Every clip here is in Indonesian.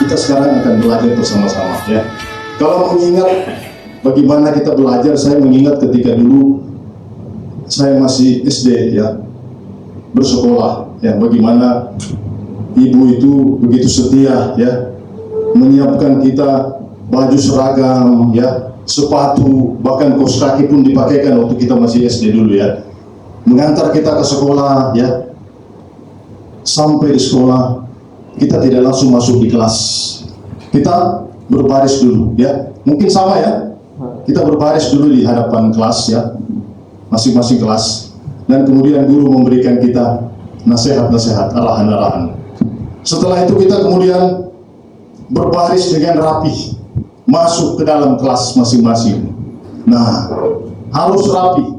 kita sekarang akan belajar bersama-sama ya. Kalau mengingat bagaimana kita belajar, saya mengingat ketika dulu saya masih SD ya, bersekolah ya, bagaimana ibu itu begitu setia ya, menyiapkan kita baju seragam ya, sepatu, bahkan kaos kaki pun dipakaikan waktu kita masih SD dulu ya, mengantar kita ke sekolah ya. Sampai di sekolah kita tidak langsung masuk di kelas, kita berbaris dulu ya, mungkin sama ya, kita berbaris dulu di hadapan kelas ya, masing-masing kelas, dan kemudian guru memberikan kita nasihat-nasihat, arahan-arahan. Setelah itu kita kemudian berbaris dengan rapi masuk ke dalam kelas masing-masing. Nah, harus rapi.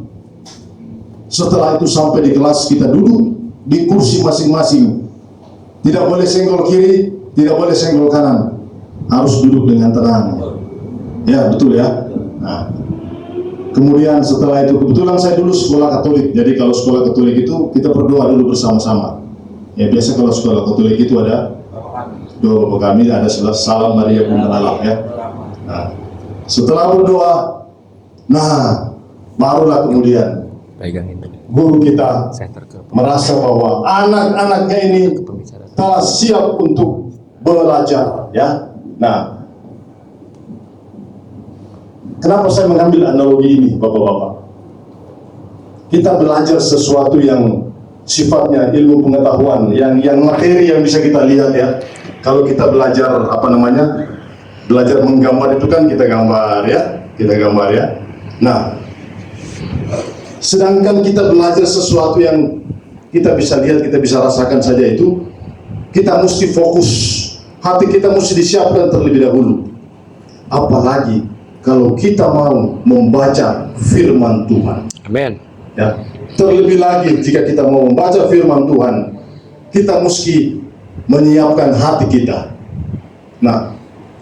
Setelah itu sampai di kelas, kita duduk di kursi masing-masing, tidak boleh senggol kiri, tidak boleh senggol kanan, harus duduk dengan tenang ya, betul ya. Nah, kemudian setelah itu, kebetulan saya dulu sekolah Katolik, jadi kalau sekolah Katolik itu kita berdoa dulu bersama-sama ya. Biasa kalau sekolah Katolik itu ada doa kami, ada salam Maria Bunda Allah ya. Nah, setelah berdoa, nah barulah kemudian guru kita merasa bahwa anak-anaknya ini telah siap untuk belajar ya. Nah, kenapa saya mengambil analogi ini Bapak-bapak? Kita belajar sesuatu yang sifatnya ilmu pengetahuan, yang materi yang bisa kita lihat ya. Kalau kita belajar belajar menggambar itu kan kita gambar ya. Nah, sedangkan kita belajar sesuatu yang kita bisa lihat, kita bisa rasakan saja, itu kita mesti fokus, hati kita mesti disiapkan terlebih dahulu. Apalagi kalau kita mau membaca firman Tuhan. Amin. Ya, terlebih lagi jika kita mau membaca firman Tuhan, kita mesti menyiapkan hati kita. Nah,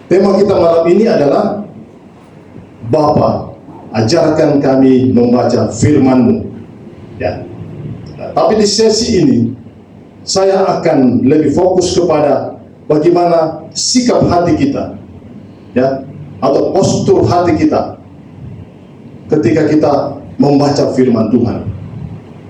tema kita malam ini adalah Bapa, ajarkan kami membaca firman-Mu ya. Nah, tapi di sesi ini saya akan lebih fokus kepada bagaimana sikap hati kita ya, atau postur hati kita ketika kita membaca firman Tuhan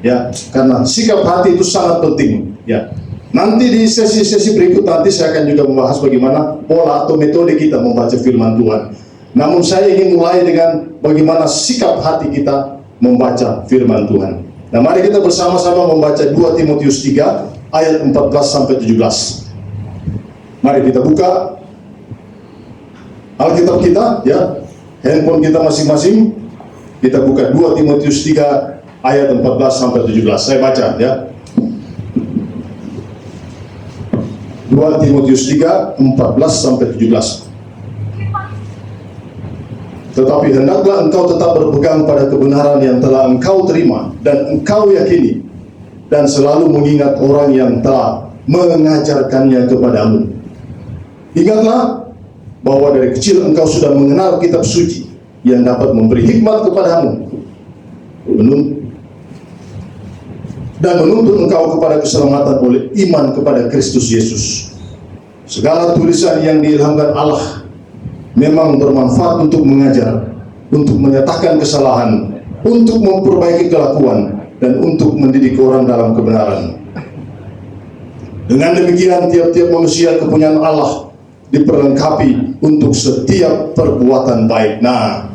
ya, karena sikap hati itu sangat penting ya. Nanti di sesi-sesi berikut nanti saya akan juga membahas bagaimana pola atau metode kita membaca firman Tuhan. Namun saya ingin mulai dengan bagaimana sikap hati kita membaca firman Tuhan. Nah, mari kita bersama-sama membaca 2 Timotius 3 ayat 14 sampai 17. Mari kita buka Alkitab kita ya, handphone kita masing-masing. Kita buka 2 Timotius 3 ayat 14 sampai 17. Saya baca ya. 2 Timotius 3 14 sampai 17. Tetapi hendaklah engkau tetap berpegang pada kebenaran yang telah engkau terima dan engkau yakini, dan selalu mengingat orang yang telah mengajarkannya kepadamu. Ingatlah bahwa dari kecil engkau sudah mengenal kitab suci yang dapat memberi hikmat kepadamu dan menuntun engkau kepada keselamatan oleh iman kepada Kristus Yesus. Segala tulisan yang diilhamkan Allah memang bermanfaat untuk mengajar, untuk menyatakan kesalahan, untuk memperbaiki kelakuan, dan untuk mendidik orang dalam kebenaran. Dengan demikian tiap-tiap manusia kepunyaan Allah diperlengkapi untuk setiap perbuatan baik. Nah,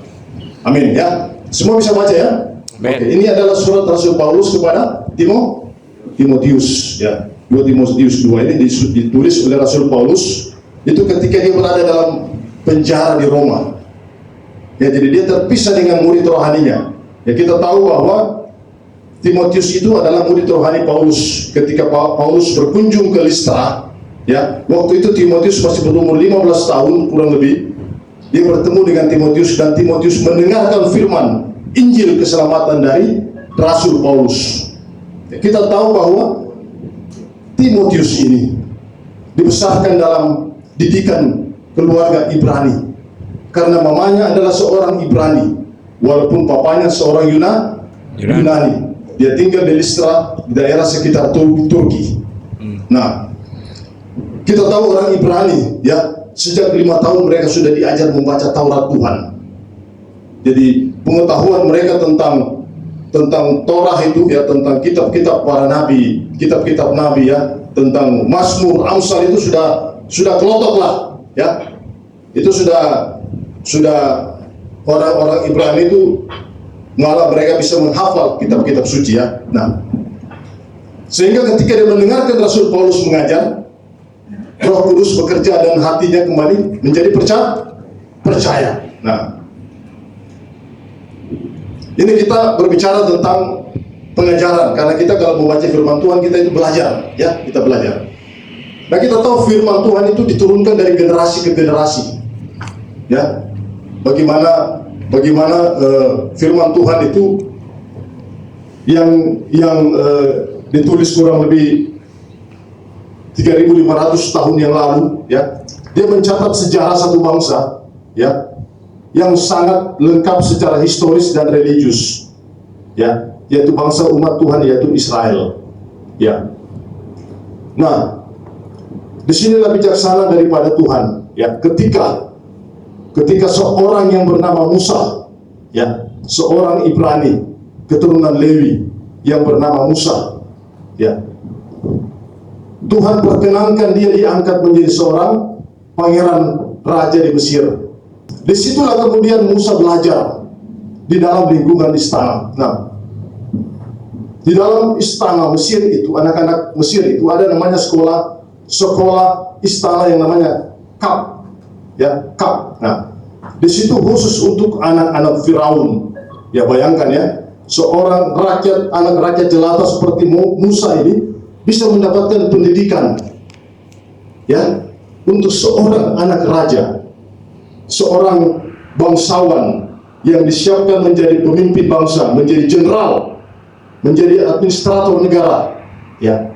amin ya. Semua bisa baca ya? Oke, ini adalah surat Rasul Paulus kepada Timotius ya. 2 Timotius 2 ini ditulis oleh Rasul Paulus itu ketika dia berada dalam penjara di Roma ya, jadi dia terpisah dengan murid rohaninya ya. Kita tahu bahwa Timotius itu adalah murid rohani Paulus. Ketika Paulus berkunjung ke Listra ya, waktu itu Timotius masih berumur 15 tahun kurang lebih. Dia bertemu dengan Timotius dan Timotius mendengarkan firman Injil keselamatan dari Rasul Paulus ya. Kita tahu bahwa Timotius ini dibesarkan dalam didikan keluarga Ibrani karena mamanya adalah seorang Ibrani walaupun papanya seorang Yunani. Dia tinggal di Listra, di daerah sekitar Turki. Nah, Kita tahu orang Ibrani, ya, sejak 5 tahun mereka sudah diajar membaca Taurat Tuhan. Jadi pengetahuan mereka tentang Torah itu, ya, tentang kitab-kitab para nabi, kitab-kitab nabi, ya, tentang Mazmur, Amsal itu sudah kelotok lah, ya. Itu sudah orang-orang Ibrani itu malah mereka bisa menghafal kitab-kitab suci, ya. Nah, sehingga ketika dia mendengarkan Rasul Paulus mengajar, Roh Kudus bekerja dan hatinya kembali menjadi percaya. Nah, ini kita berbicara tentang pengajaran, karena kita kalau membaca firman Tuhan kita itu belajar, ya, kita belajar. Nah, kita tahu firman Tuhan itu diturunkan dari generasi ke generasi, ya. Bagaimana firman Tuhan itu yang ditulis kurang lebih 3.500 tahun yang lalu, ya. Dia mencatat sejarah satu bangsa, ya, yang sangat lengkap secara historis dan religius, ya, yaitu bangsa umat Tuhan, yaitu Israel, ya. Nah, disinilah bijaksana daripada Tuhan, ya, ketika seorang yang bernama Musa, ya, seorang Ibrani keturunan Lewi yang bernama Musa, ya, Tuhan perkenankan dia diangkat menjadi seorang pangeran raja di Mesir. Disitulah kemudian Musa belajar di dalam lingkungan istana. Nah, di dalam istana Mesir itu, anak-anak Mesir itu ada namanya sekolah istana yang namanya Kap, ya, Kap. Nah, di situ khusus untuk anak-anak Firaun. Ya, bayangkan, ya, seorang anak rakyat jelata seperti Musa ini bisa mendapatkan pendidikan, ya, untuk seorang anak raja, seorang bangsawan yang disiapkan menjadi pemimpin bangsa, menjadi jenderal, menjadi administrator negara, ya.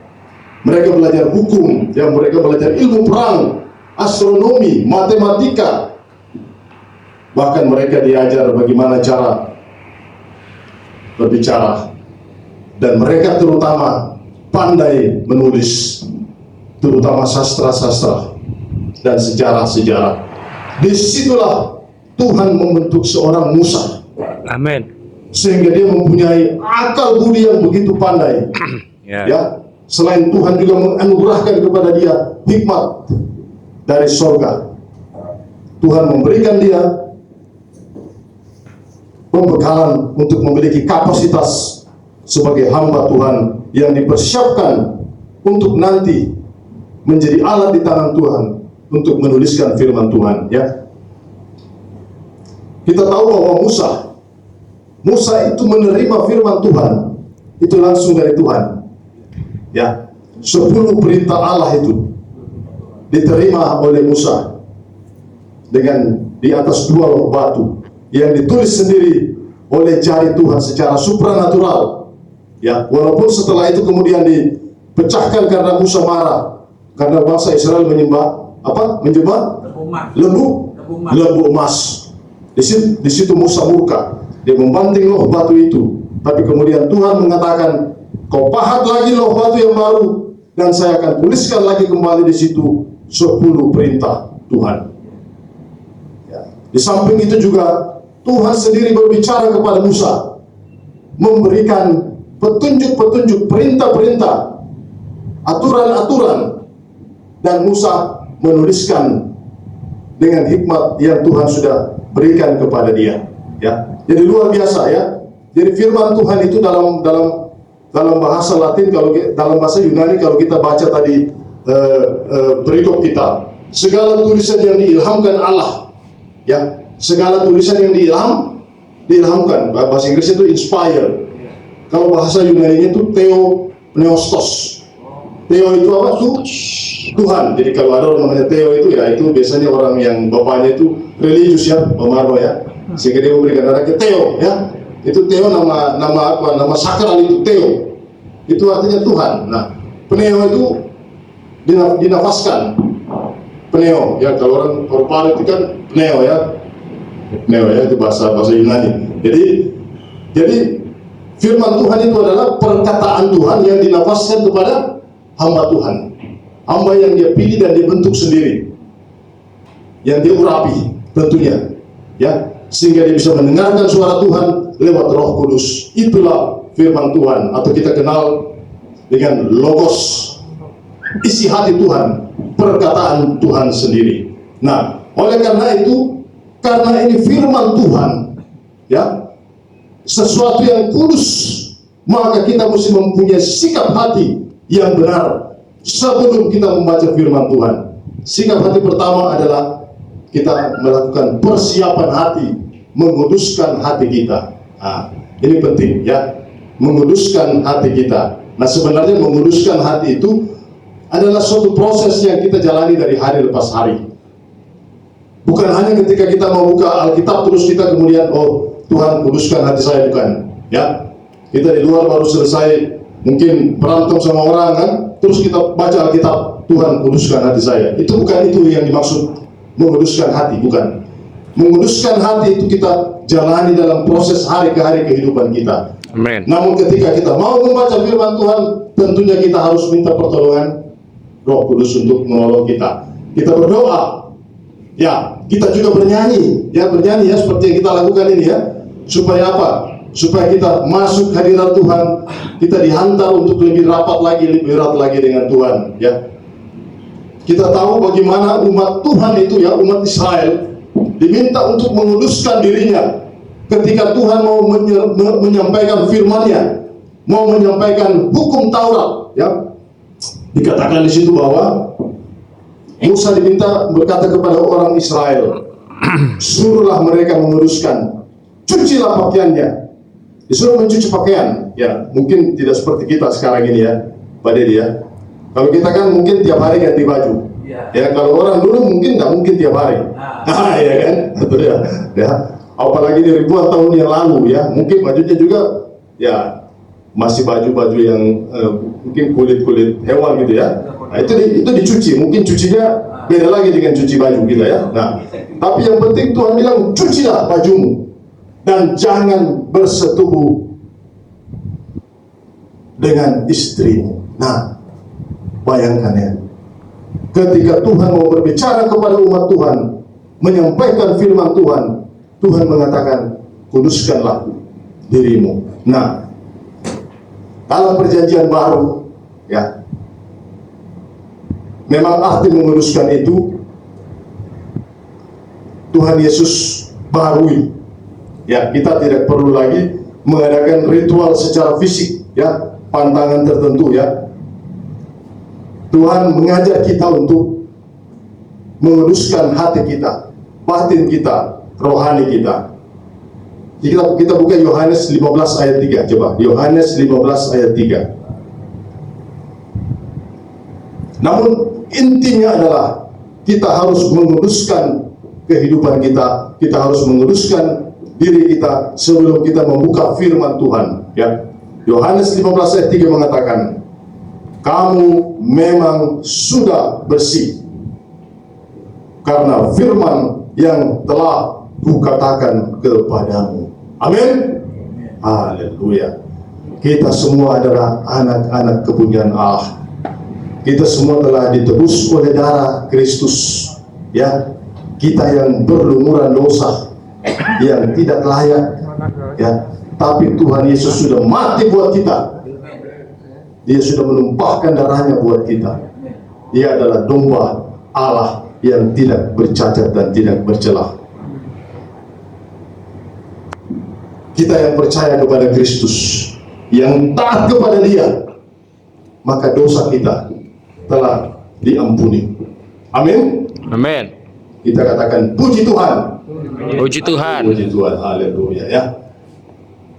Mereka belajar hukum, ya, mereka belajar ilmu perang, astronomi, matematika, bahkan mereka diajar bagaimana cara berbicara, dan mereka terutama pandai menulis, terutama sastra-sastra dan sejarah-sejarah. Disitulah Tuhan membentuk seorang Musa. Amin. Sehingga dia mempunyai akal budi yang begitu pandai. Ya. Selain Tuhan juga menganugerahkan kepada dia hikmat dari sorga. Tuhan memberikan dia pembekalan untuk memiliki kapasitas sebagai hamba Tuhan yang dipersiapkan untuk nanti menjadi alat di tangan Tuhan untuk menuliskan firman Tuhan, ya. Kita tahu bahwa Musa itu menerima firman Tuhan itu langsung dari Tuhan, ya. 10 perintah Allah itu diterima oleh Musa dengan di atas 2 loh batu yang ditulis sendiri oleh jari Tuhan secara supranatural, ya. Walaupun setelah itu kemudian dipecahkan karena Musa marah karena bangsa Israel menyembah lembu emas. Di situ Musa murka, dia membanting loh batu itu. Tapi kemudian Tuhan mengatakan, kau pahat lagi loh batu yang baru, dan saya akan tuliskan lagi kembali di situ 10 perintah Tuhan. Ya. Di samping itu juga Tuhan sendiri berbicara kepada Musa, memberikan petunjuk-petunjuk, perintah-perintah, aturan-aturan, dan Musa menuliskan dengan hikmat yang Tuhan sudah berikan kepada dia, ya. Jadi luar biasa, ya. Jadi firman Tuhan itu dalam bahasa Latin, kalau dalam bahasa Yunani kalau kita baca tadi perikop kita, segala tulisan yang diilhamkan Allah, ya. Segala tulisan yang diilhamkan, bahasa Inggris itu inspire. Kalau bahasa Yunani itu Theopneustos. Theo itu apa tuh? Tuhan. Jadi kalau ada orang namanya Theo itu, ya, itu biasanya orang yang bapaknya itu religius, ya, pemarwa, ya, sehingga dia memberikan anaknya Theo, ya. Itu Theo nama sakral itu Theo. Itu artinya Tuhan. Nah, Pneo itu dinafaskan. Pneo, ya, kalau orang paru-paru itu kan Pneo, ya. Pneo, ya, itu bahasa Yunani. Jadi firman Tuhan itu adalah perkataan Tuhan yang dinafaskan kepada hamba Tuhan. hamba yang dia pilih dan dia bentuk sendiri, yang dia urapi tentunya, ya, sehingga dia bisa mendengarkan suara Tuhan lewat Roh Kudus. Itulah firman Tuhan, atau kita kenal dengan logos, isi hati Tuhan, perkataan Tuhan sendiri. Nah, oleh karena itu, karena ini firman Tuhan, ya, sesuatu yang kudus, maka kita mesti mempunyai sikap hati yang benar sebelum kita membaca firman Tuhan. Sikap hati pertama adalah kita melakukan persiapan hati, menguduskan hati kita. Nah, ini penting, ya, menguduskan hati kita. Nah, sebenarnya menguduskan hati itu adalah suatu proses yang kita jalani dari hari lepas hari. Bukan hanya ketika kita membuka Alkitab terus kita kemudian, oh Tuhan kuduskan hati saya, bukan, ya. Kita di luar baru selesai mungkin berantem sama orang kan, terus kita baca Alkitab, Tuhan kuduskan hati saya. Itu bukan itu yang dimaksud menguduskan hati, bukan. Menguduskan hati itu kita jalani dalam proses hari ke hari kehidupan kita. Amin. Namun ketika kita mau membaca firman Tuhan, tentunya kita harus minta pertolongan Roh Kudus untuk menolong kita. Kita berdoa, ya, kita juga bernyanyi, ya, seperti yang kita lakukan ini, ya. Supaya apa? Supaya kita masuk hadirat Tuhan, kita dihantar untuk lebih rapat lagi, lebih erat lagi dengan Tuhan, ya. Kita tahu bagaimana umat Tuhan itu, ya, umat Israel diminta untuk menguduskan dirinya ketika Tuhan mau menyampaikan firman-Nya, mau menyampaikan hukum Taurat, ya. Dikatakan di situ bahwa Musa diminta berkata kepada orang Israel, suruhlah mereka menguduskan, cucilah pakaiannya. Disuruh mencuci pakaian, ya. Mungkin tidak seperti kita sekarang ini, ya, Pak Dedi, ya. Kalau kita kan mungkin tiap hari ganti baju, ya. Kalau orang dulu mungkin nggak mungkin tiap hari, ya kan, betul, ya. Ya. Apalagi di ribuan tahun yang lalu, ya, mungkin bajunya juga, ya, masih baju-baju yang mungkin kulit-kulit hewan gitu, ya. Nah, itu dicuci, mungkin cucinya beda lagi dengan cuci baju kita, ya. Nah, tapi yang penting Tuhan bilang cucilah bajumu dan jangan bersetubuh dengan istrimu. Nah, bayangkan, ya, ketika Tuhan mau berbicara kepada umat Tuhan, menyampaikan firman Tuhan, Tuhan mengatakan kuduskanlah dirimu. Nah, dalam perjanjian baru, ya, memang arti menguduskan itu Tuhan Yesus barui, ya. Kita tidak perlu lagi mengadakan ritual secara fisik, ya, pantangan tertentu, ya. Tuhan mengajak kita untuk menguduskan hati kita, batin kita, rohani kita. Kita buka Yohanes 15 ayat 3, coba. Yohanes 15 ayat 3. Namun intinya adalah kita harus menguduskan kehidupan kita, kita harus menguduskan diri kita sebelum kita membuka firman Tuhan, ya. Yohanes 15 ayat 3 mengatakan, kamu memang sudah bersih karena firman yang telah kukatakan kepadamu. Amin. Haleluya. Kita semua adalah anak-anak kepunyaan Allah. Kita semua telah ditebus oleh darah Kristus, ya. Kita yang berlumuran dosa, yang tidak layak, ya. Tapi Tuhan Yesus sudah mati buat kita. Dia sudah menumpahkan darahnya buat kita. Dia adalah domba Allah yang tidak bercacat dan tidak bercelah. Kita yang percaya kepada Kristus, yang taat kepada Dia, maka dosa kita telah diampuni. Amin. Amin. Kita katakan puji Tuhan. Puji Tuhan. Puji Tuhan. Haleluya, ya.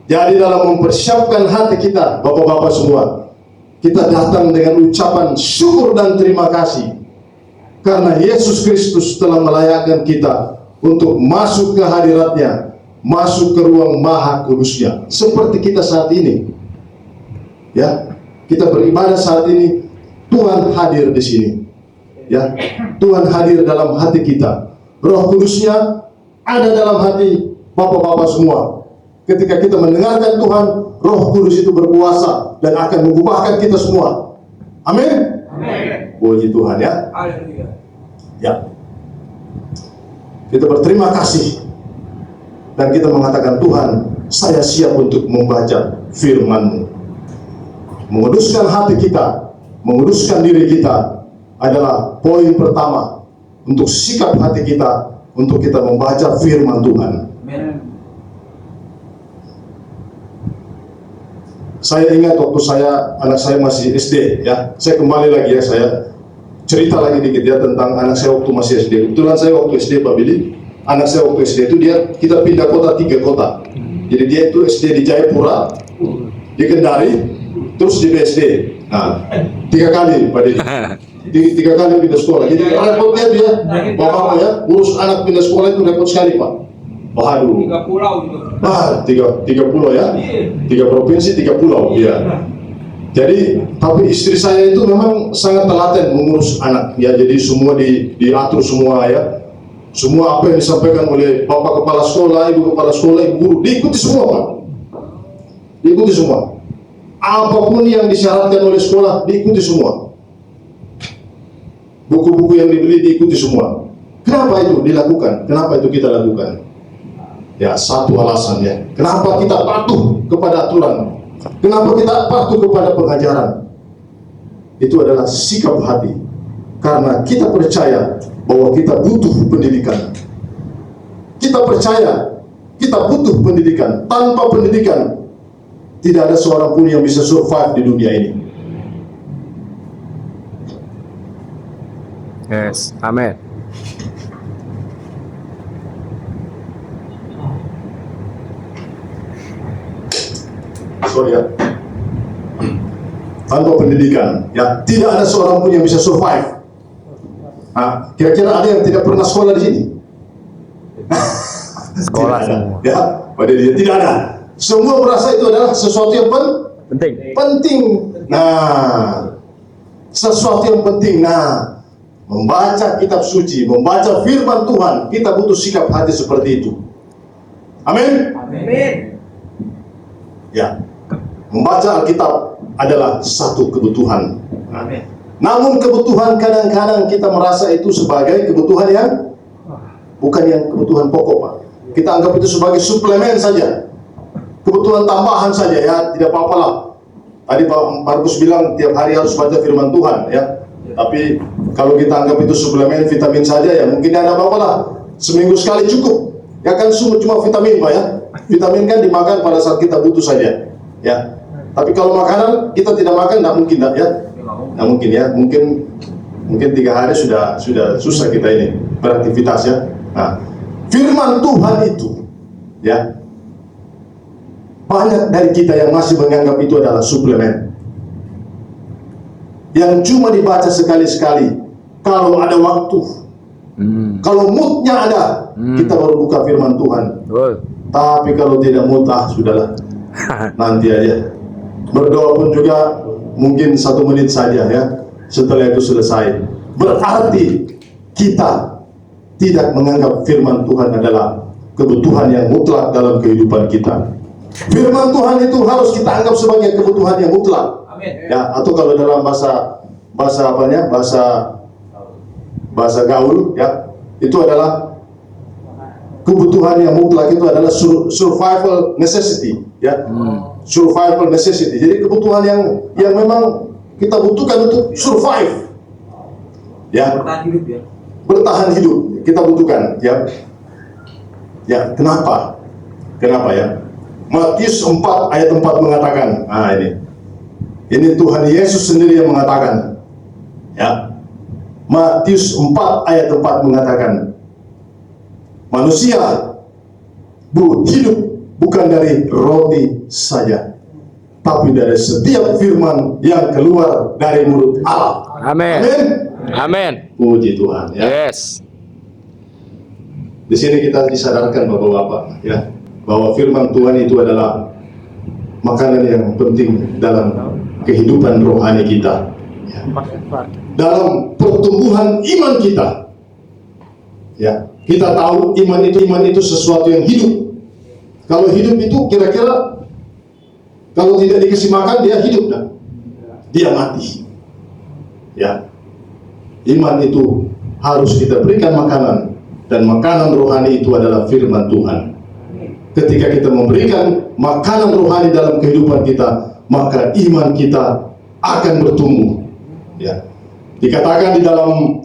Jadi dalam mempersiapkan hati kita, Bapak-bapak semua, kita datang dengan ucapan syukur dan terima kasih karena Yesus Kristus telah melayakkan kita untuk masuk ke hadirat-Nya, masuk ke ruang maha kudus-Nya, seperti kita saat ini, ya. Kita beribadah saat ini, Tuhan hadir di sini, ya. Tuhan hadir dalam hati kita, Roh Kudus-Nya ada dalam hati Bapak-bapak semua. Ketika kita mendengarkan Tuhan, Roh Kudus itu berkuasa dan akan mengubahkan kita semua. Amin. Amin. Puji Tuhan ya. Haleluya. Ya. Kita berterima kasih dan kita mengatakan, Tuhan, saya siap untuk membaca firman-Mu. Menguduskan hati kita, menguduskan diri kita adalah poin pertama untuk sikap hati kita untuk kita membaca firman Tuhan. Amin. Saya ingat waktu anak saya masih SD ya. Saya kembali lagi ya, saya cerita lagi dikit ya tentang anak saya waktu masih SD. Kebetulan saya waktu SD Pak Billy, anak saya waktu SD itu kita pindah kota 3 kota. Jadi dia itu SD di Jayapura, di Kendari, terus di BSD. Nah, 3 kali Pak Billy. 3 kali pindah sekolah. Jadi repotnya dia, bapaknya ya, urus anak pindah sekolah itu repot sekali Pak. Waduh. 3 pulau gitu. Tiga pulau ya, 3 provinsi, 3 pulau ya. Jadi, tapi istri saya itu memang sangat telaten mengurus anak ya. Jadi semua diatur semua ya. Semua apa yang disampaikan oleh bapak kepala sekolah, ibu kepala sekolah, ibu guru, diikuti semua Pak. Diikuti semua. Apapun yang disyaratkan oleh sekolah, diikuti semua. Buku-buku yang dibeli diikuti semua. Kenapa itu dilakukan? Kenapa itu kita lakukan? Ya, satu alasannya. Kenapa kita patuh kepada aturan? Kenapa kita patuh kepada pengajaran? Itu adalah sikap hati. Karena kita percaya bahwa kita butuh pendidikan. Kita percaya kita butuh pendidikan. Tanpa pendidikan, tidak ada seorang pun yang bisa survive di dunia ini. Yes, amin. Sorry ya. Tanpa pendidikan, ya tidak ada seorang pun yang bisa survive. Nah, kira-kira ada yang tidak pernah sekolah di sini? Sekolah tidak ada. semua. Ya, pada dia tidak ada. Semua merasa itu adalah sesuatu yang Penting. penting. Nah, sesuatu yang penting. Nah, membaca kitab suci, membaca firman Tuhan, kita butuh sikap hati seperti itu. Amin. Amin. Ya, membaca Alkitab adalah satu kebutuhan. Amin. Namun kebutuhan kadang-kadang kita merasa itu sebagai kebutuhan yang bukan yang kebutuhan pokok Pak. Kita anggap itu sebagai suplemen saja, kebutuhan tambahan saja ya, tidak apa-apa lah. Tadi Pak Markus bilang tiap hari harus baca firman Tuhan ya. Tapi kalau kita anggap itu suplemen vitamin saja ya, mungkin ada apa-apa lah. Seminggu sekali cukup. Ya kan cuma vitamin Pak ya. Vitamin kan dimakan pada saat kita butuh saja ya. Tapi kalau makanan kita tidak makan, tidak mungkin ya. Nah mungkin ya, mungkin 3 hari sudah susah kita ini beraktivitas ya. Nah, firman Tuhan itu ya, banyak dari kita yang masih menganggap itu adalah suplemen yang cuma dibaca sekali-sekali kalau ada waktu, kalau moodnya ada, kita baru buka firman Tuhan. Tapi kalau tidak mood, sudahlah, nanti aja. Berdoa pun juga mungkin 1 menit saja ya, setelah itu selesai. Berarti kita tidak menganggap firman Tuhan adalah kebutuhan yang mutlak dalam kehidupan kita. Firman Tuhan itu harus kita anggap sebagai kebutuhan yang mutlak. Amin. Ya, atau kalau dalam bahasa gaul ya, itu adalah kebutuhan yang mutlak, itu adalah survival necessity ya. Survival necessity. Jadi kebutuhan yang memang kita butuhkan untuk survive. Ya. Bertahan hidup ya. Bertahan hidup kita butuhkan ya. Ya, kenapa? Kenapa ya? Matius 4 ayat 4 mengatakan, nah ini Tuhan Yesus sendiri yang mengatakan. Ya. Matius 4 ayat 4 mengatakan, manusia hidup bukan dari roti saja, tapi dari setiap firman yang keluar dari mulut Allah. Amin. Amin. Amin. Puji Tuhan ya. Yes. Di sini kita disadarkan Bapak-bapak ya, bahwa firman Tuhan itu adalah makanan yang penting dalam kehidupan rohani kita ya. Dalam pertumbuhan iman kita ya. Kita tahu iman itu sesuatu yang hidup. Kalau hidup itu kira-kira kalau tidak dikasih makan dia hidup kan? Dia mati. Ya. iman itu harus kita berikan makanan, dan makanan rohani itu adalah firman Tuhan. Ketika kita memberikan makanan rohani dalam kehidupan kita, maka iman kita akan bertumbuh. Ya. Dikatakan di dalam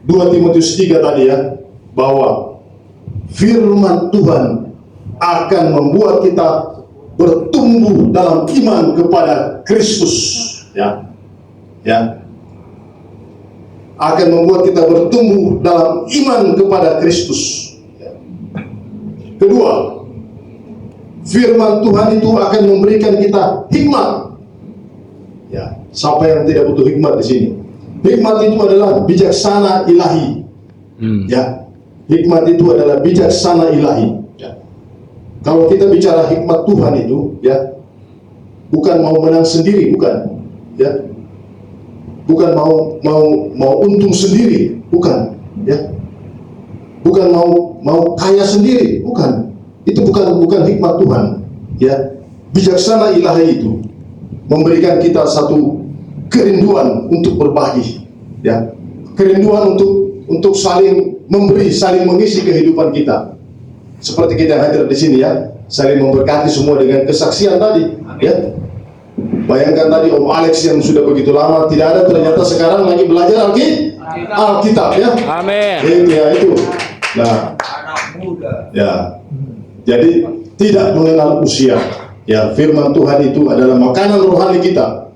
2 Timotius 3 tadi ya, bahwa firman Tuhan akan membuat kita bertumbuh dalam iman kepada Kristus. Ya. Ya. Akan membuat kita bertumbuh dalam iman kepada Kristus. Ya. Kedua, firman Tuhan itu akan memberikan kita hikmat. Ya, siapa yang tidak butuh hikmat di sini? Hikmat itu adalah bijaksana ilahi. Ya, hikmat itu adalah bijaksana ilahi. Ya. Kalau kita bicara hikmat Tuhan itu, ya, bukan mau menang sendiri, bukan. Ya, bukan mau untung sendiri, bukan. Ya, bukan mau kaya sendiri, bukan. Itu bukan hikmat Tuhan. Ya, bijaksana ilahi itu memberikan kita satu kerinduan untuk berbagi, ya, kerinduan untuk saling memberi, saling mengisi kehidupan kita. Seperti kita hadir di sini ya, saling memberkati semua dengan kesaksian tadi. Ya, bayangkan tadi Om Alex yang sudah begitu lama tidak ada, ternyata sekarang lagi belajar Alkitab ya. Amin. Itu. Nah, ya. Jadi tidak mengenal usia. Ya, firman Tuhan itu adalah makanan rohani kita.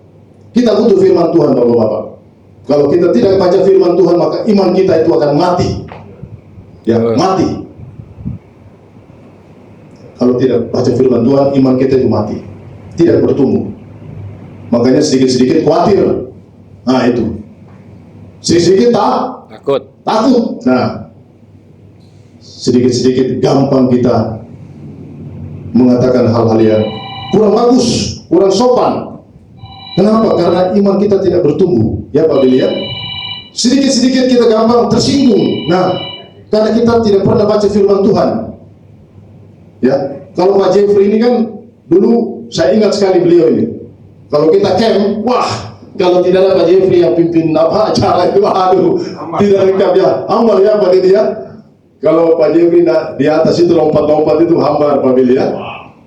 Kita butuh firman Tuhan, Bapak-bapak. Kalau kita tidak baca firman Tuhan, maka iman kita itu akan mati. Ya, mati. Kalau tidak baca firman Tuhan, iman kita itu mati, tidak bertumbuh. Makanya sedikit-sedikit khawatir. Nah, itu. Sedikit-sedikit takut. Nah, sedikit-sedikit gampang kita mengatakan hal-hal yang kurang bagus, kurang sopan. Kenapa? Karena iman kita tidak bertumbuh. Ya Pak Billy ya. Sedikit-sedikit kita gampang tersinggung. Nah, karena kita tidak pernah baca firman Tuhan. Ya, kalau Pak Jeffrey ini kan dulu saya ingat sekali beliau ini. Kalau kita camp, wah, kalau tidak ada Pak Jeffrey yang pimpin acara itu, aduh, tidak lengkap ya. Amal ya Pak Billy ya. Kalau Pak Jeffrey di atas itu lompat-lompat itu hambar Pak Billy ya.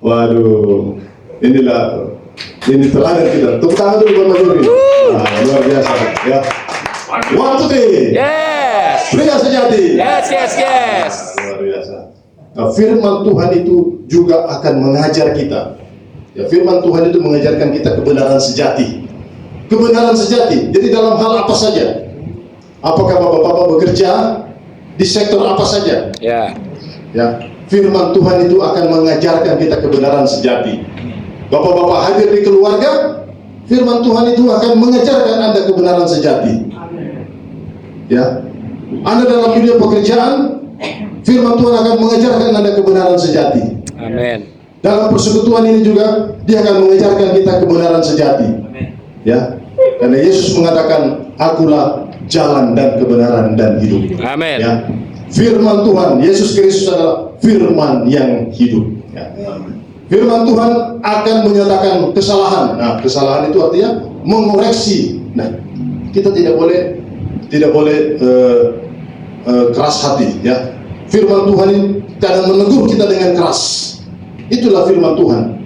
Waduh, ini teladan kita. Tepuk tangan dulu buat Pak Jeffrey. Nah, luar biasa ya. 1, 2, 3. Yes. Pria sejati. Yes. Luar biasa. Nah, firman Tuhan itu juga akan mengajar kita. Ya, firman Tuhan itu mengajarkan kita kebenaran sejati. Kebenaran sejati. Jadi dalam hal apa saja? Apakah Bapak-bapak bekerja di sektor apa saja? Ya. Ya, firman Tuhan itu akan mengajarkan kita kebenaran sejati. Bapak-bapak hadir di keluarga, firman Tuhan itu akan mengajarkan Anda kebenaran sejati. Ya, Anda dalam dunia pekerjaan, firman Tuhan akan mengajarkan Anda kebenaran sejati. Amin. Dalam persekutuan ini juga dia akan mengajarkan kita kebenaran sejati. Ya, karena Yesus mengatakan, "Akulah jalan dan kebenaran dan hidup." Amin. Ya, firman Tuhan, Yesus Kristus adalah firman yang hidup. Ya. Firman Tuhan akan menyatakan kesalahan. Nah, kesalahan itu artinya mengoreksi. Nah, kita tidak boleh keras hati. Ya, firman Tuhan kadang menegur kita dengan keras. Itulah firman Tuhan.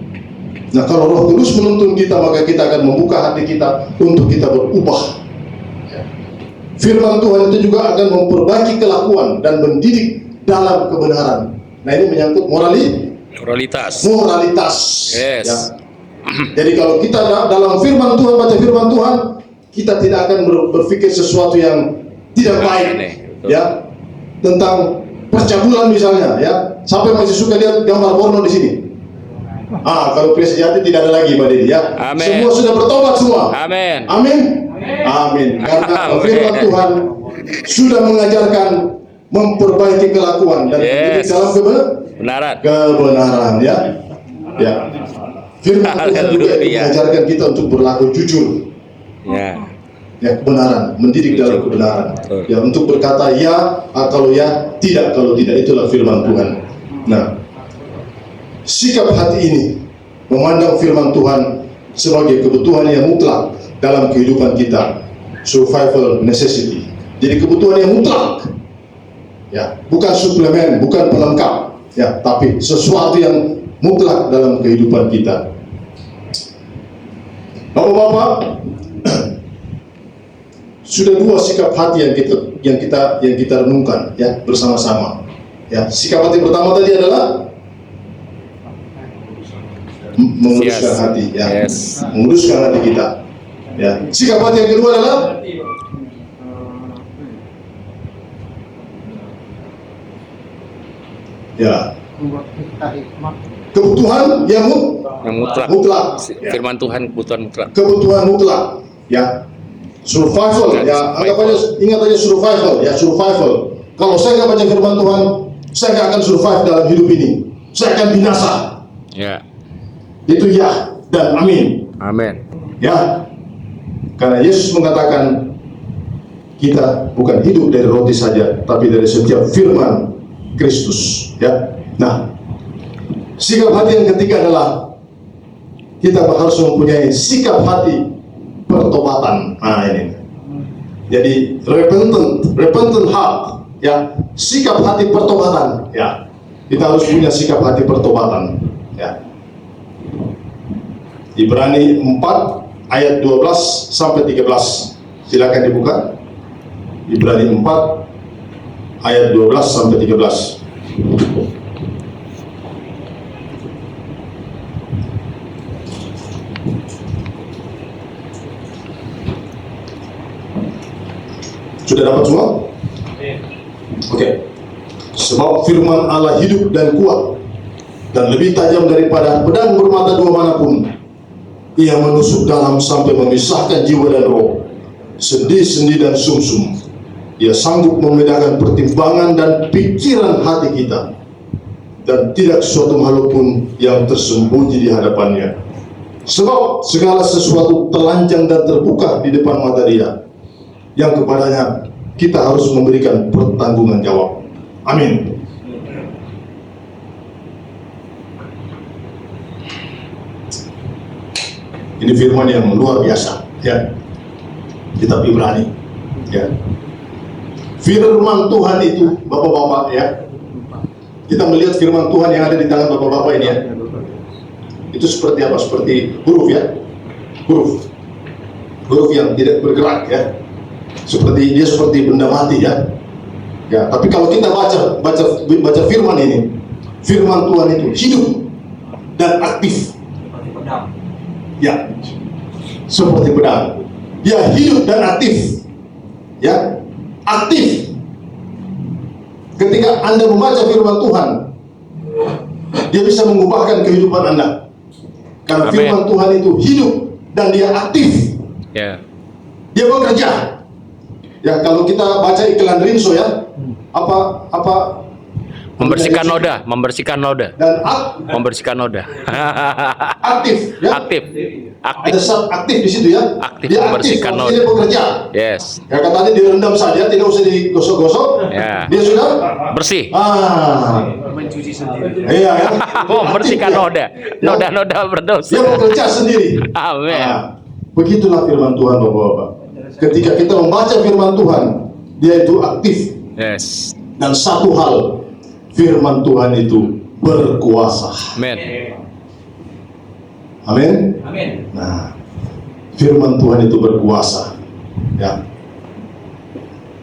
Nah, kalau Roh Kudus menuntun kita, maka kita akan membuka hati kita untuk kita berubah. Firman Tuhan itu juga akan memperbaiki kelakuan dan mendidik dalam kebenaran. Nah, ini menyangkut moralitas. Yes. Ya. Jadi kalau kita dalam firman Tuhan, baca firman Tuhan, kita tidak akan berpikir sesuatu yang tidak baik. Ya, tentang percabulan misalnya. Ya, sampai masih suka lihat gambar porno di sini. Kalau pria sejati tidak ada lagi Pak Dedi ya. Amin. Semua sudah bertobat semua. Amin. Karena firman Tuhan sudah mengajarkan memperbaiki kelakuan dan mendidik dalam kebenaran ya. Ya. Firman Tuhan juga mengajarkan kita untuk berlaku jujur. Ya. Ya, kebenaran, mendidik dalam kebenaran. Ya, untuk berkata ya, kalau ya, tidak kalau tidak, itulah firman Tuhan. Nah, sikap hati ini memandang firman Tuhan sebagai kebutuhan yang mutlak dalam kehidupan kita, survival necessity. Jadi kebutuhan yang mutlak, ya, bukan suplemen, bukan pelengkap, ya, tapi sesuatu yang mutlak dalam kehidupan kita. Bapak-bapak, sudah dua sikap hati yang kita renungkan, ya, bersama-sama. Ya, sikap hati pertama tadi adalah menguruskan hati, ya, menguruskan hati kita. Ya, sikap hati yang kedua adalah ya, kebutuhan yang mutlak. Ya. Firman Tuhan kebutuhan mutlak. Kebutuhan mutlak, ya, survival, ya, ingat aja survival, ya, survival. Kalau saya nggak baca firman Tuhan, saya nggak akan survive dalam hidup ini. Saya akan binasa. Ya. Itu ya dan amin. Amin. Ya, karena Yesus mengatakan kita bukan hidup dari roti saja, tapi dari setiap firman Kristus. Ya, nah, sikap hati yang ketiga adalah kita harus mempunyai sikap hati pertobatan. Nah, ini. Jadi repentant heart, ya, sikap hati pertobatan. Ya, kita harus punya sikap hati pertobatan. Ya. Ibrani 4 ayat 12 sampai 13. Silakan dibuka. Ibrani 4 ayat 12 sampai 13. Sudah dapat semua? Oke. Sebab firman Allah hidup dan kuat dan lebih tajam daripada pedang bermata dua manapun. Ia menusuk dalam sampai memisahkan jiwa dan roh, sendi-sendi dan sumsum. Ia sanggup membedakan pertimbangan dan pikiran hati kita, dan tidak suatu makhluk pun yang tersembunyi di hadapannya. Sebab segala sesuatu telanjang dan terbuka di depan mata Dia, yang kepadanya kita harus memberikan pertanggungan jawab. Amin. Ini firman yang luar biasa, ya. Kitab Ibrani, ya. Firman Tuhan itu, bapak-bapak, ya. Kita melihat firman Tuhan yang ada di tangan bapak-bapak ini, ya. Itu seperti apa? Seperti huruf, ya. Huruf yang tidak bergerak, ya. Dia seperti benda mati, ya. Ya, tapi kalau kita baca firman ini, firman Tuhan itu hidup dan aktif. Ya, seperti pedang. Dia hidup dan aktif. Ya, aktif. Ketika Anda membaca firman Tuhan, dia bisa mengubahkan kehidupan Anda. Karena Amen. Firman Tuhan itu hidup dan dia aktif. Ya. Dia bekerja. Ya, kalau kita baca iklan Rinso, ya, apa Membersihkan noda. dan Membersihkan noda. aktif, ya. Aktif. Ada zat aktif di situ, ya. Aktif, Dia aktif, membersihkan artinya noda. dia bekerja. Yes. Ya, katanya direndam saja, tidak usah digosok-gosok. Ya. Dia sudah Bersih. Mencuci sendiri. Iya, ya. Membersihkan Aktif, ya. noda. Ya. Noda-noda berdosa. Dia bekerja sendiri. Amin. Nah, begitulah firman Tuhan, Bapak-bapak. Ketika kita membaca firman Tuhan, dia itu aktif. Yes. Dan satu hal, firman Tuhan itu berkuasa. Amin. Amin. Amin. Nah, firman Tuhan itu berkuasa. Ya.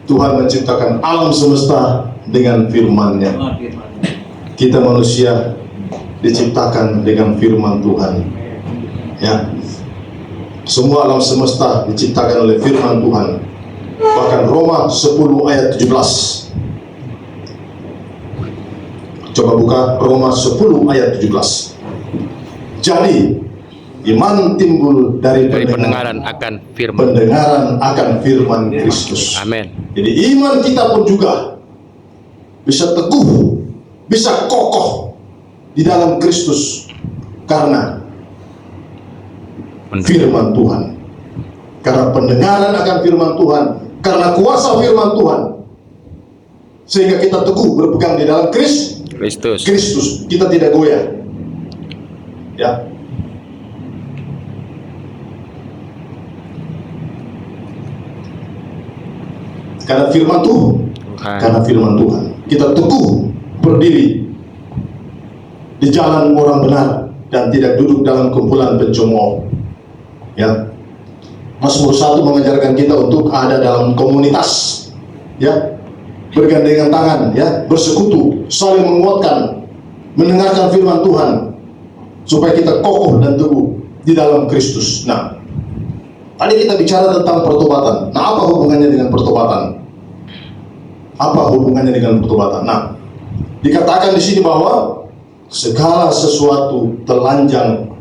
Tuhan menciptakan alam semesta dengan firman-Nya. Kita manusia diciptakan dengan firman Tuhan. Ya. Semua alam semesta diciptakan oleh firman Tuhan. Bahkan Roma 10 ayat 17. Coba buka Roma 10 ayat 17. Jadi iman timbul dari Pendengaran akan firman. pendengaran akan firman Kristus. Amin. Jadi iman kita pun juga bisa teguh, bisa kokoh di dalam Kristus karena firman Tuhan. Karena pendengaran akan firman Tuhan, karena kuasa firman Tuhan, sehingga kita teguh berpegang di dalam Kristus. Kita tidak goyah. Ya. Karena firman Tuhan. Karena firman Tuhan. Kita teguh berdiri di jalan orang benar dan tidak duduk dalam kumpulan pencemooh. Ya. Mazmur 1 mengajarkan kita untuk ada dalam komunitas, ya, bergandengan tangan, ya, bersekutu, saling menguatkan, mendengarkan firman Tuhan, supaya kita kokoh dan teguh di dalam Kristus. Nah, tadi kita bicara tentang pertobatan. Nah, apa hubungannya dengan pertobatan? Apa hubungannya dengan pertobatan? Nah, dikatakan di sini bahwa segala sesuatu telanjang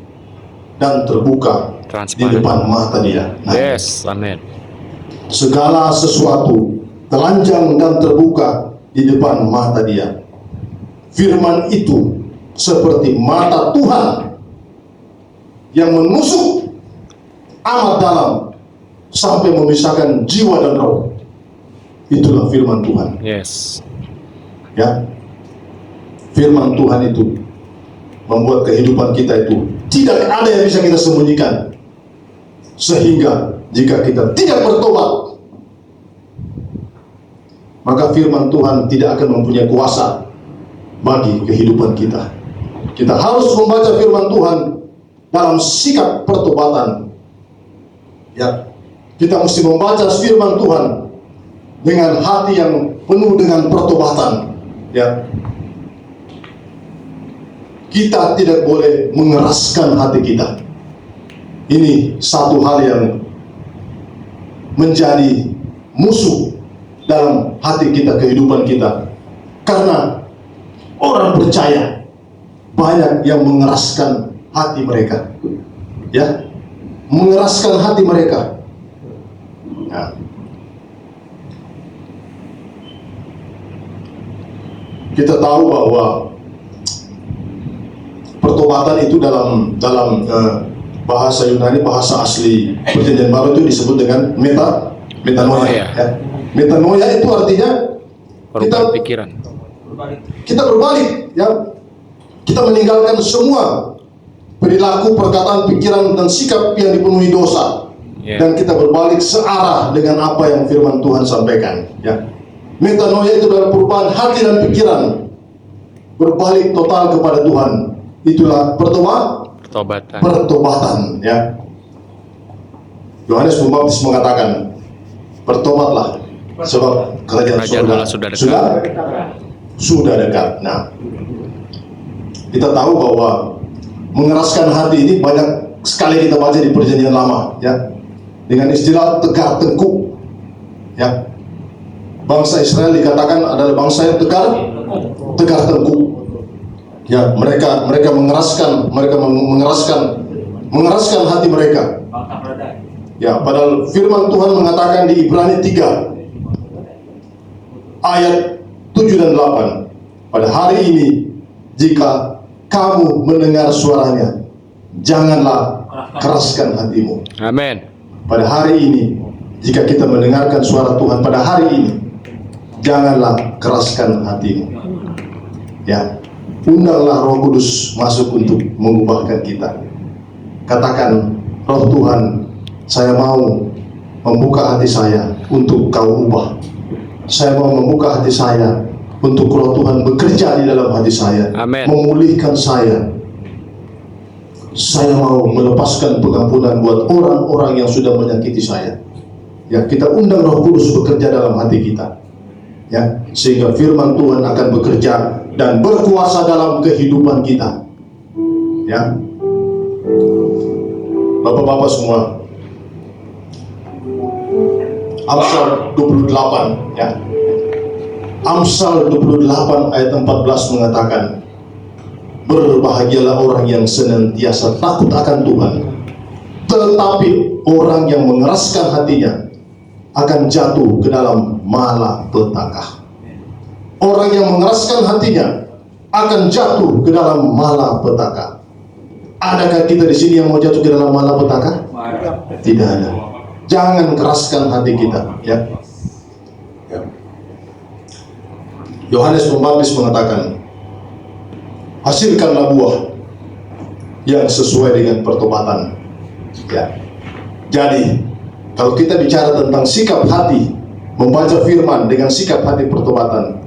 dan terbuka di Transparan. depan mata Dia. Nah, Yes, amin. segala sesuatu telanjang dan terbuka di depan mata Dia. Firman itu seperti mata Tuhan yang menusuk amat dalam sampai memisahkan jiwa dan roh. Itulah firman Tuhan. Yes. Ya, firman Tuhan itu membuat kehidupan kita itu tidak ada yang bisa kita sembunyikan. Sehingga jika kita tidak bertobat, maka firman Tuhan tidak akan mempunyai kuasa bagi kehidupan kita. Kita harus membaca firman Tuhan dalam sikap pertobatan. Ya, kita mesti membaca firman Tuhan dengan hati yang penuh dengan pertobatan. Ya, kita tidak boleh mengeraskan hati kita. Ini satu hal yang menjadi musuh dalam hati kita, kehidupan kita. Karena orang percaya banyak yang mengeraskan hati mereka, ya, mengeraskan hati mereka. Nah, kita tahu bahwa pertobatan itu dalam bahasa Yunani, bahasa asli Perjanjian Baru itu disebut dengan metanoia. Ya. Metanoia itu artinya Perubahan pikiran. kita berbalik, ya, kita meninggalkan semua perilaku, perkataan, pikiran dan sikap yang dipenuhi dosa, dan kita berbalik searah dengan apa yang firman Tuhan sampaikan. Ya, metanoia itu adalah perubahan hati dan pikiran, berbalik total kepada Tuhan. Itulah pertobatan, ya. Yohanes Pembaptis mengatakan, bertobatlah sebab kerajaan surga sudah dekat. Nah, kita tahu bahwa mengeraskan hati ini banyak sekali kita baca di Perjanjian Lama, ya, dengan istilah tegar tengkuk. Ya, bangsa Israel dikatakan adalah bangsa yang tegar tengkuk. Ya, mereka mengeraskan hati mereka. Ya, padahal firman Tuhan mengatakan di Ibrani 3 ayat 7 dan 8, pada hari ini jika kamu mendengar suaranya, janganlah keraskan hatimu. Amin. Pada hari ini, jika kita mendengarkan suara Tuhan pada hari ini, janganlah keraskan hatimu. Ya, undanglah Roh Kudus masuk untuk mengubahkan kita. Katakan, Roh Tuhan, saya mau membuka hati saya untuk Kau ubah. Saya mau membuka hati saya untuk Roh Tuhan bekerja di dalam hati saya. Amen. Memulihkan saya. Saya mau melepaskan pengampunan buat orang-orang yang sudah menyakiti saya. Ya, kita undang Roh Kudus bekerja dalam hati kita. Ya, sehingga firman Tuhan akan bekerja dan berkuasa dalam kehidupan kita. Ya, Bapak-bapak semua, Amsal 28, ya, Amsal 28 ayat 14 mengatakan, berbahagialah orang yang senantiasa takut akan Tuhan, tetapi orang yang mengeraskan hatinya akan jatuh ke dalam malapetaka. Orang yang mengeraskan hatinya akan jatuh ke dalam malapetaka. Adakah kita di sini yang mau jatuh ke dalam malapetaka? Tidak ada. Jangan keraskan hati kita, ya. Yohanes Pembaptis mengatakan, hasilkanlah buah yang sesuai dengan pertobatan. Ya. Jadi, kalau kita bicara tentang sikap hati, membaca firman dengan sikap hati pertobatan,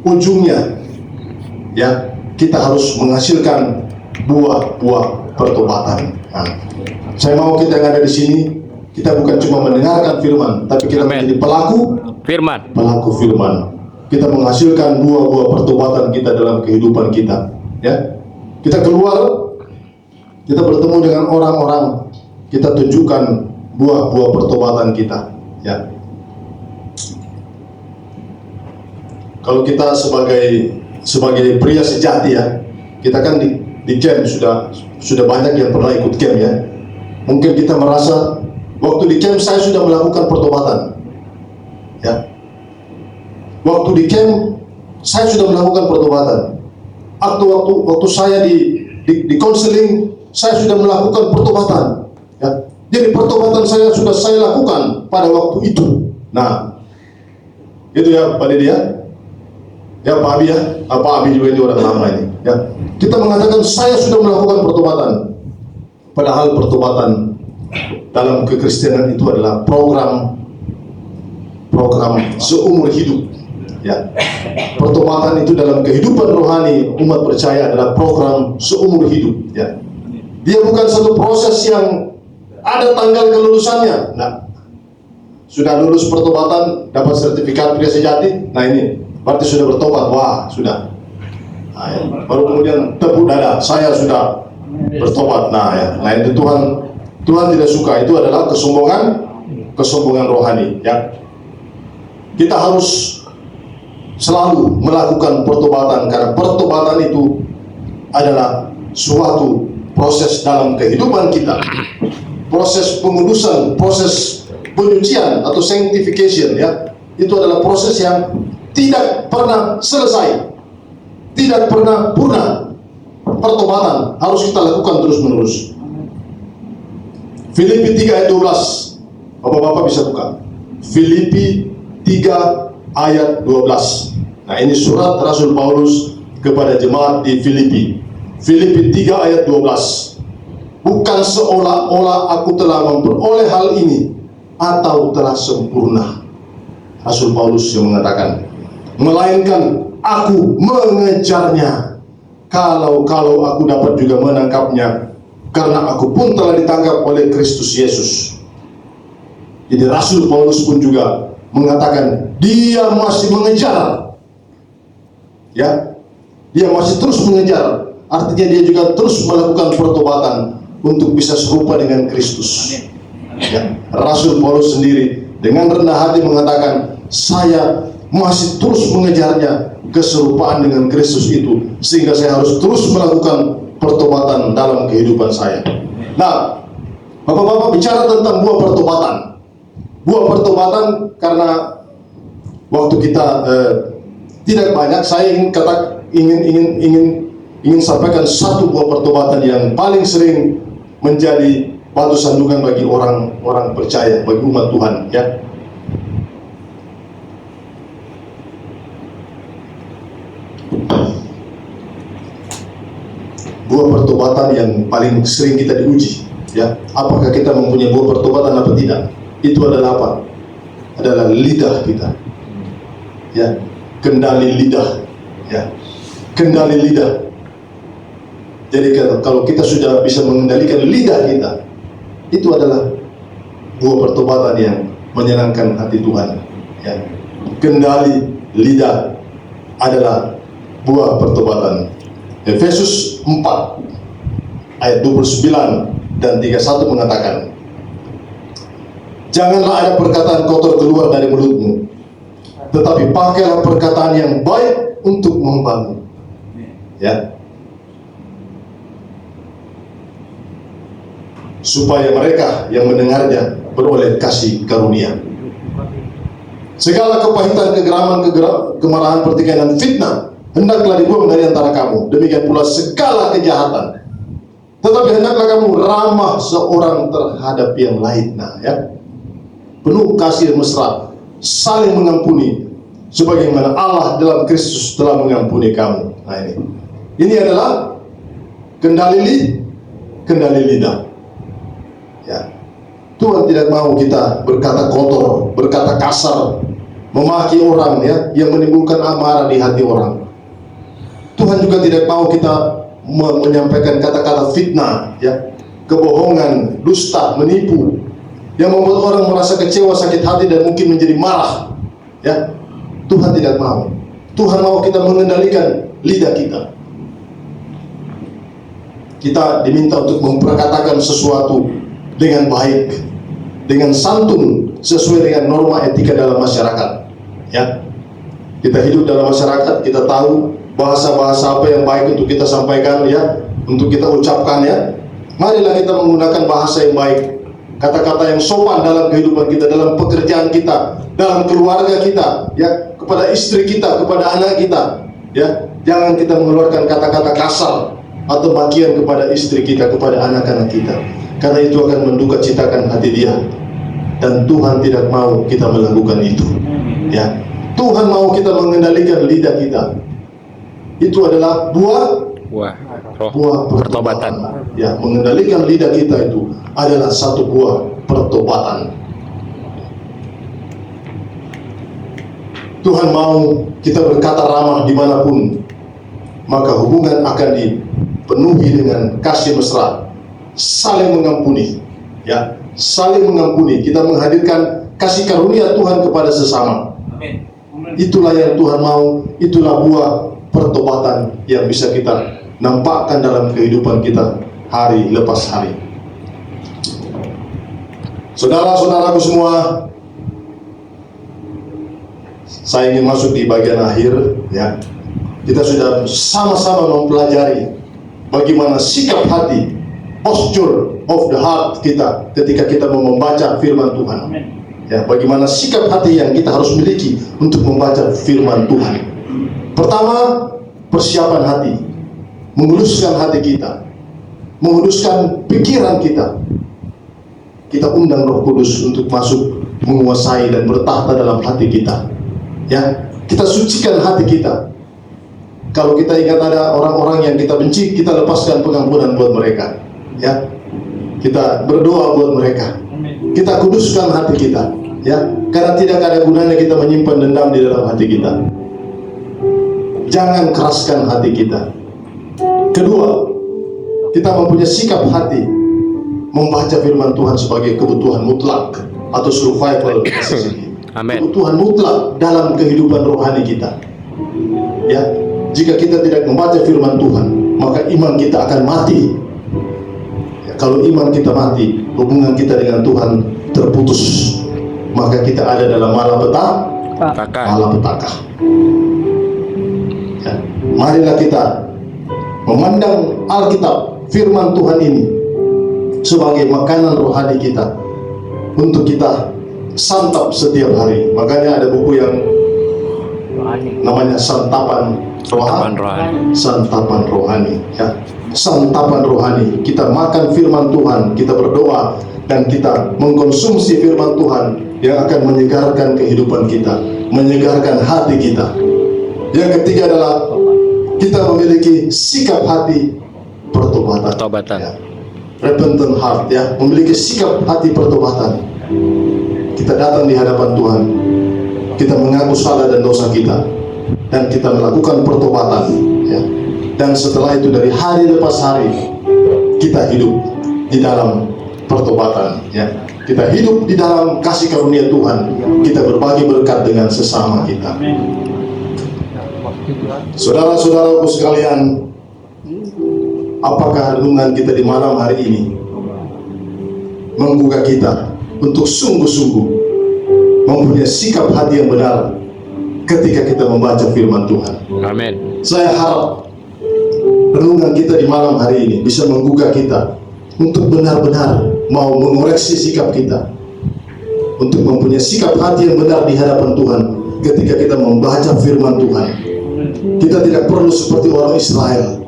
ujungnya ya kita harus menghasilkan buah-buah pertobatan. Nah, saya mau kita yang ada di sini, kita bukan cuma mendengarkan firman, tapi kita Amen. menjadi Firman. pelaku firman. Kita menghasilkan buah-buah pertobatan kita dalam kehidupan kita. Ya, kita keluar, kita bertemu dengan orang-orang, kita tunjukkan buah-buah pertobatan kita. Ya, kalau kita sebagai pria sejati ya, kita kan di camp sudah banyak yang pernah ikut camp ya. Mungkin kita merasa waktu di camp saya sudah melakukan pertobatan. Ya, waktu di camp saya sudah melakukan pertobatan. Waktu saya di konseling saya sudah melakukan pertobatan. Ya, jadi pertobatan sudah saya lakukan pada waktu itu. Nah, itu ya Pak Didi ya. Ya Pak Abi ya, Pak Abi juga ini orang lama ini. Ya, kita mengatakan saya sudah melakukan pertobatan. Padahal pertobatan dalam kekristenan itu adalah program seumur hidup. Ya, pertobatan itu dalam kehidupan rohani umat percaya adalah program seumur hidup. Ya, dia bukan satu proses yang ada tanggal kelulusannya. Nah, sudah lulus pertobatan, dapat sertifikat pria sejati. Nah ini berarti sudah bertobat. Wah sudah. Nah, ya. Baru kemudian tepuk dada, saya sudah bertobat. Nah ya, nah itu Tuhan tidak suka. Itu adalah kesombongan rohani. Ya, kita harus selalu melakukan pertobatan karena pertobatan itu adalah suatu proses dalam kehidupan kita, proses pengudusan, proses penyucian atau sanctification. Ya, itu adalah proses yang tidak pernah selesai, tidak pernah purna. Pertobatan harus kita lakukan terus-menerus. Filipi 3 ayat 12. Bapak-bapak bisa buka. Filipi 3 ayat 12. Nah, ini surat Rasul Paulus kepada jemaat di Filipi. Filipi 3 ayat 12. Bukan seolah-olah aku telah memperoleh hal ini atau telah sempurna. Rasul Paulus yang mengatakan, melainkan aku mengejarnya. Kalau aku dapat juga menangkapnya, karena aku pun telah ditangkap oleh Kristus Yesus. Jadi Rasul Paulus pun juga mengatakan dia masih mengejar. Ya, dia masih terus mengejar. Artinya dia juga terus melakukan pertobatan untuk bisa serupa dengan Kristus. Ya, Rasul Paulus sendiri dengan rendah hati mengatakan, saya masih terus mengejarnya, keserupaan dengan Kristus itu, sehingga saya harus terus melakukan pertobatan dalam kehidupan saya. Nah, Bapak-bapak bicara tentang buah pertobatan. Buah pertobatan karena waktu kita tidak banyak, saya ingin sampaikan satu buah pertobatan yang paling sering menjadi batu sandungan bagi orang percaya, bagi umat Tuhan. Ya, buah pertobatan yang paling sering kita diuji. Ya, apakah kita mempunyai buah pertobatan atau tidak? Itu adalah apa? Adalah lidah kita. Ya, kendali lidah. Ya, kendali lidah. Jadi kalau kita sudah bisa mengendalikan lidah kita, itu adalah buah pertobatan yang menyenangkan hati Tuhan. Ya, kendali lidah adalah buah pertobatan. Efesus 4 ayat 29 dan 31 mengatakan, janganlah ada perkataan kotor keluar dari mulutmu, tetapi pakailah perkataan yang baik untuk membangun. Ya, supaya mereka yang mendengarnya beroleh kasih karunia. Segala kepahitan, kegeraman, kemarahan, pertikaian, dan fitnah hendaklah dibuang dari antara kamu. Demikian pula segala kejahatan. Tetapi hendaklah kamu ramah seorang terhadap yang lain. Nah, ya, penuh kasih mesra, saling mengampuni, sebagaimana Allah dalam Kristus telah mengampuni kamu. Nah, ini adalah kendali lidah. Ya, Tuhan tidak mau kita berkata kotor, berkata kasar, memaki orang ya, yang menimbulkan amarah di hati orang. Tuhan juga tidak mau kita menyampaikan kata-kata fitnah ya, kebohongan, dusta, menipu yang membuat orang merasa kecewa, sakit hati dan mungkin menjadi marah ya. Tuhan tidak mau. Tuhan mau kita mengendalikan lidah kita. Kita diminta untuk memperkatakan sesuatu dengan baik, dengan santun, sesuai dengan norma etika dalam masyarakat ya. Kita hidup dalam masyarakat, kita tahu bahasa-bahasa apa yang baik untuk kita sampaikan ya, untuk kita ucapkan ya. Marilah kita menggunakan bahasa yang baik, kata-kata yang sopan dalam kehidupan kita, dalam pekerjaan kita, dalam keluarga kita ya, kepada istri kita, kepada anak kita ya. Jangan kita mengeluarkan kata-kata kasar atau makian kepada istri kita, kepada anak-anak kita, karena itu akan menduka citakan hati dia, dan Tuhan tidak mau kita melakukan itu ya. Tuhan mau kita mengendalikan lidah kita. Itu adalah buah pertobatan ya. Mengendalikan lidah kita itu adalah satu buah pertobatan. Tuhan mau kita berkata ramah dimanapun, maka hubungan akan dipenuhi dengan kasih mesra, saling mengampuni ya, saling mengampuni. Kita menghadirkan kasih karunia Tuhan kepada sesama. Itulah yang Tuhan mau, itulah buah pertobatan yang bisa kita nampakkan dalam kehidupan kita hari lepas hari. Saudara-saudaraku semua, saya ingin masuk di bagian akhir ya. Kita sudah sama-sama mempelajari bagaimana sikap hati, posture of the heart kita ketika kita mau membaca firman Tuhan. Ya, bagaimana sikap hati yang kita harus miliki untuk membaca firman Tuhan. Pertama, persiapan hati, menguduskan hati kita, menguduskan pikiran kita. Kita undang Roh Kudus untuk masuk, menguasai dan bertahta dalam hati kita. Ya, kita sucikan hati kita. Kalau kita ingat ada orang-orang yang kita benci, kita lepaskan pengampunan buat mereka. Ya, kita berdoa buat mereka. Kita kuduskan hati kita, ya, karena tidak ada gunanya kita menyimpan dendam di dalam hati kita. Jangan keraskan hati kita. Kedua, kita mempunyai sikap hati membaca firman Tuhan sebagai kebutuhan mutlak atau survival necessity. Amen. Kebutuhan mutlak dalam kehidupan rohani kita. Ya, jika kita tidak membaca firman Tuhan, maka iman kita akan mati. Kalau iman kita mati, hubungan kita dengan Tuhan terputus, maka kita ada dalam malapetaka. Ya, marilah kita memandang Alkitab, firman Tuhan ini sebagai makanan rohani kita untuk kita santap setiap hari. Makanya ada buku yang namanya santapan rohani. Santapan rohani ya. Santapan rohani, kita makan firman Tuhan, kita berdoa, dan kita mengkonsumsi firman Tuhan yang akan menyegarkan kehidupan kita, menyegarkan hati kita. Yang ketiga adalah kita memiliki sikap hati pertobatan. Ya. Repentant heart ya, memiliki sikap hati pertobatan. Kita datang di hadapan Tuhan, kita mengaku salah dan dosa kita, dan kita melakukan pertobatan ya. Dan setelah itu dari hari lepas hari kita hidup di dalam pertobatan ya. Kita hidup di dalam kasih karunia Tuhan. Kita berbagi berkat dengan sesama kita. Saudara-saudaraku sekalian, apakah renungan kita di malam hari ini menggugah kita untuk sungguh-sungguh mempunyai sikap hati yang benar ketika kita membaca firman Tuhan? Amin. Saya harap renungan kita di malam hari ini bisa menggugah kita untuk benar-benar mau mengoreksi sikap kita, untuk mempunyai sikap hati yang benar di hadapan Tuhan ketika kita membaca firman Tuhan. Kita tidak perlu seperti orang Israel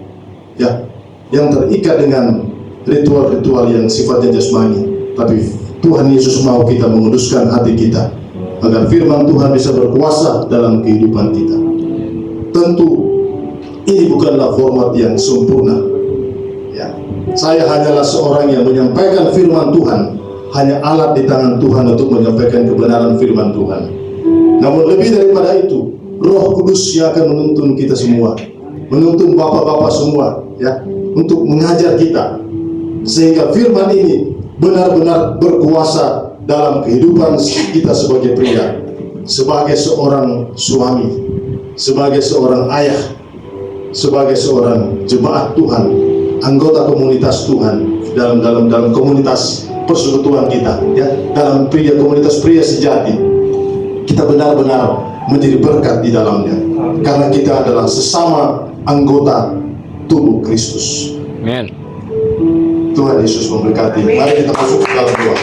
ya, yang terikat dengan ritual-ritual yang sifatnya jasmani, tapi Tuhan Yesus mau kita menguduskan hati kita agar firman Tuhan bisa berkuasa dalam kehidupan kita. Tentu ini bukanlah format yang sempurna ya. Saya hanyalah seorang yang menyampaikan firman Tuhan, hanya alat di tangan Tuhan untuk menyampaikan kebenaran firman Tuhan. Namun lebih daripada itu, Roh Kudus yang akan menuntun kita semua, menuntun bapak-bapak semua, ya, untuk mengajar kita sehingga firman ini benar-benar berkuasa dalam kehidupan kita sebagai pria, sebagai seorang suami, sebagai seorang ayah, sebagai seorang jemaat Tuhan, anggota komunitas Tuhan dalam komunitas persekutuan kita, ya, dalam komunitas pria sejati. Kita benar-benar menjadi berkat di dalamnya karena kita adalah sesama anggota tubuh Kristus. Amen. Tuhan Yesus memberkati. Mari kita masuk ke dalam doa.